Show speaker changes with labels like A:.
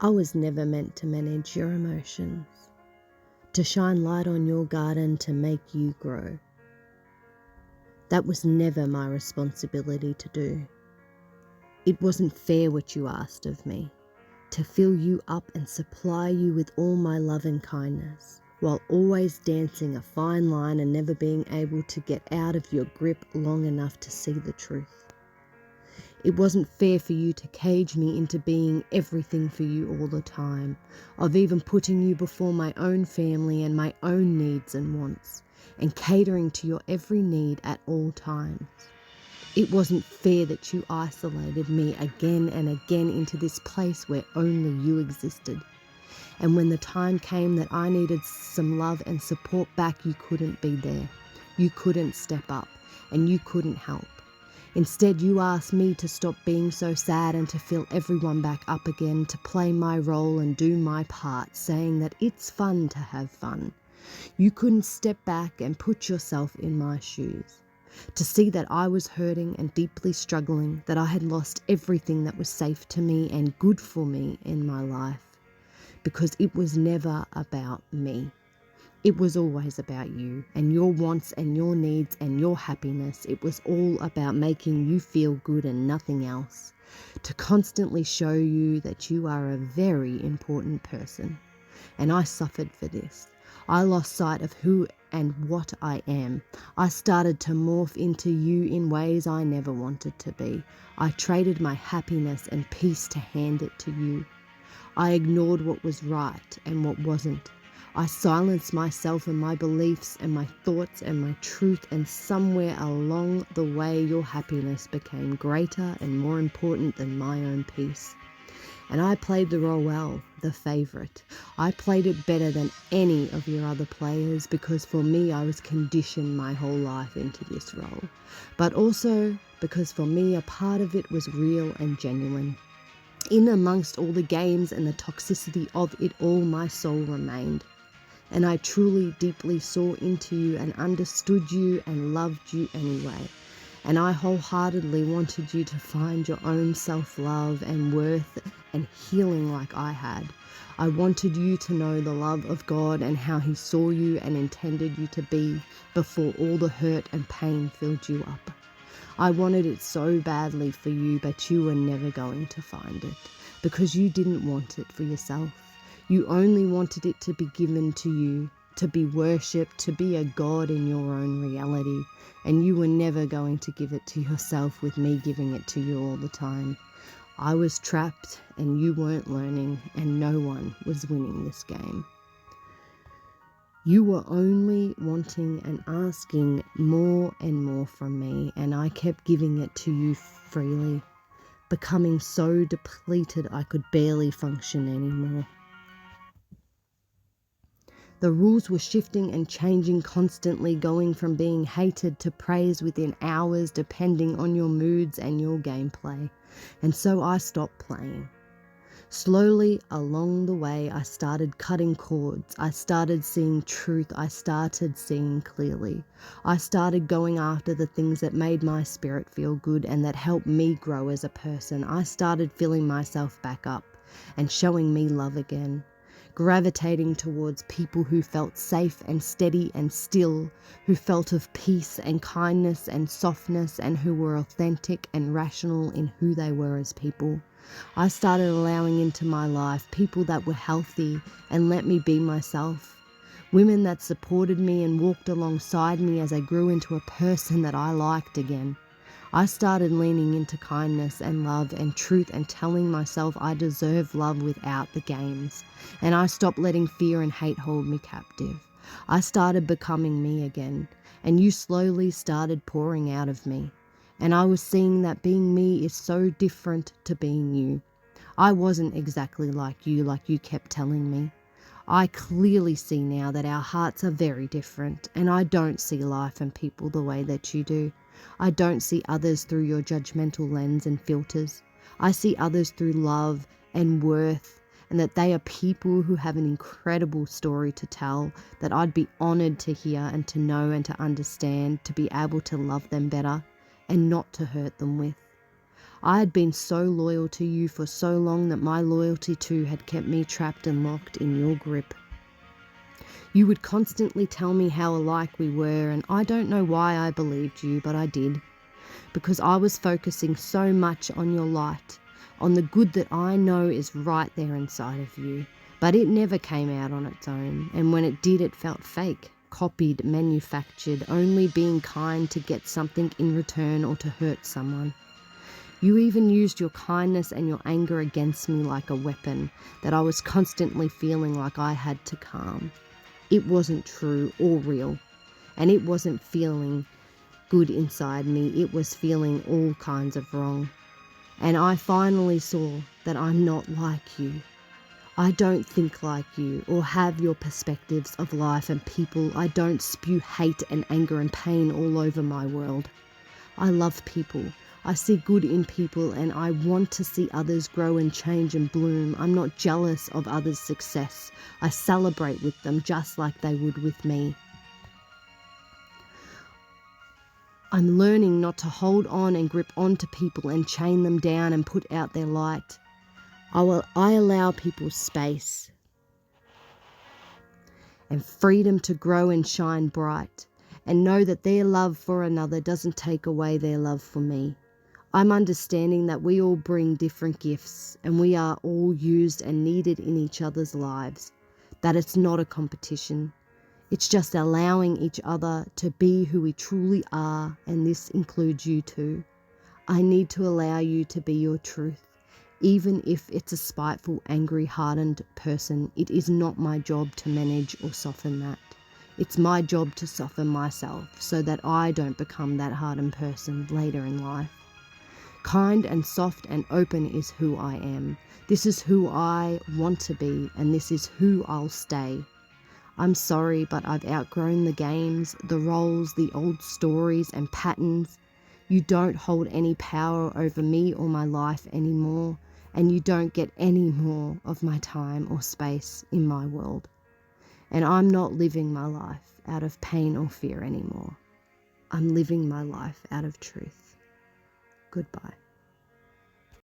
A: I was never meant to manage your emotions, to shine light on your garden to make you grow. That was never my responsibility to do. It wasn't fair what you asked of me, to fill you up and supply you with all my love and kindness, while always dancing a fine line and never being able to get out of your grip long enough to see the truth. It wasn't fair for you to cage me into being everything for you all the time, of even putting you before my own family and my own needs and wants, and catering to your every need at all times. It wasn't fair that you isolated me again and again into this place where only you existed. And when the time came that I needed some love and support back, you couldn't be there. You couldn't step up, and you couldn't help. Instead, you asked me to stop being so sad and to fill everyone back up again, to play my role and do my part, saying that it's fun to have fun. You couldn't step back and put yourself in my shoes, to see that I was hurting and deeply struggling, that I had lost everything that was safe to me and good for me in my life, because it was never about me. It was always about you and your wants and your needs and your happiness. It was all about making you feel good and nothing else, to constantly show you that you are a very important person. And I suffered for this. I lost sight of who and what I am. I started to morph into you in ways I never wanted to be. I traded my happiness and peace to hand it to you. I ignored what was right and what wasn't. I silenced myself and my beliefs and my thoughts and my truth, and somewhere along the way your happiness became greater and more important than my own peace. And I played the role well, the favourite. I played it better than any of your other players, because for me I was conditioned my whole life into this role. But also because for me a part of it was real and genuine. In amongst all the games and the toxicity of it all, my soul remained. And I truly, deeply saw into you and understood you and loved you anyway. And I wholeheartedly wanted you to find your own self-love and worth and healing like I had. I wanted you to know the love of God and how He saw you and intended you to be before all the hurt and pain filled you up. I wanted it so badly for you, but you were never going to find it, because you didn't want it for yourself. You only wanted it to be given to you, to be worshipped, to be a god in your own reality, and you were never going to give it to yourself with me giving it to you all the time. I was trapped and you weren't learning, and no one was winning this game. You were only wanting and asking more and more from me, and I kept giving it to you freely, becoming so depleted I could barely function anymore. The rules were shifting and changing constantly, going from being hated to praised within hours, depending on your moods and your gameplay. And so I stopped playing. Slowly along the way, I started cutting cords. I started seeing truth. I started seeing clearly. I started going after the things that made my spirit feel good and that helped me grow as a person. I started filling myself back up and showing me love again, gravitating towards people who felt safe and steady and still, who felt of peace and kindness and softness, and who were authentic and rational in who they were as people. I started allowing into my life people that were healthy and let me be myself. Women that supported me and walked alongside me as I grew into a person that I liked again. I started leaning into kindness and love and truth and telling myself I deserve love without the games. And I stopped letting fear and hate hold me captive. I started becoming me again, and you slowly started pouring out of me. And I was seeing that being me is so different to being you. I wasn't exactly like you kept telling me. I clearly see now that our hearts are very different, and I don't see life and people the way that you do. I don't see others through your judgmental lens and filters. I see others through love and worth, and that they are people who have an incredible story to tell that I'd be honoured to hear and to know and to understand, to be able to love them better and not to hurt them with. I had been so loyal to you for so long that my loyalty too had kept me trapped and locked in your grip. You would constantly tell me how alike we were, and I don't know why I believed you, but I did. Because I was focusing so much on your light, on the good that I know is right there inside of you. But it never came out on its own, and when it did, it felt fake, copied, manufactured, only being kind to get something in return or to hurt someone. You even used your kindness and your anger against me like a weapon that I was constantly feeling like I had to calm. It wasn't true or real, and it wasn't feeling good inside me. It was feeling all kinds of wrong. And I finally saw that I'm not like you. I don't think like you or have your perspectives of life and people. I don't spew hate and anger and pain all over my world. I love people. I see good in people, and I want to see others grow and change and bloom. I'm not jealous of others' success. I celebrate with them just like they would with me. I'm learning not to hold on and grip onto people and chain them down and put out their light. I allow people space and freedom to grow and shine bright, and know that their love for another doesn't take away their love for me. I'm understanding that we all bring different gifts, and we are all used and needed in each other's lives, that it's not a competition. It's just allowing each other to be who we truly are, and this includes you too. I need to allow you to be your truth. Even if it's a spiteful, angry, hardened person, it is not my job to manage or soften that. It's my job to soften myself so that I don't become that hardened person later in life. Kind and soft and open is who I am. This is who I want to be, and this is who I'll stay. I'm sorry, but I've outgrown the games, the roles, the old stories and patterns. You don't hold any power over me or my life anymore, and you don't get any more of my time or space in my world. And I'm not living my life out of pain or fear anymore. I'm living my life out of truth. Goodbye.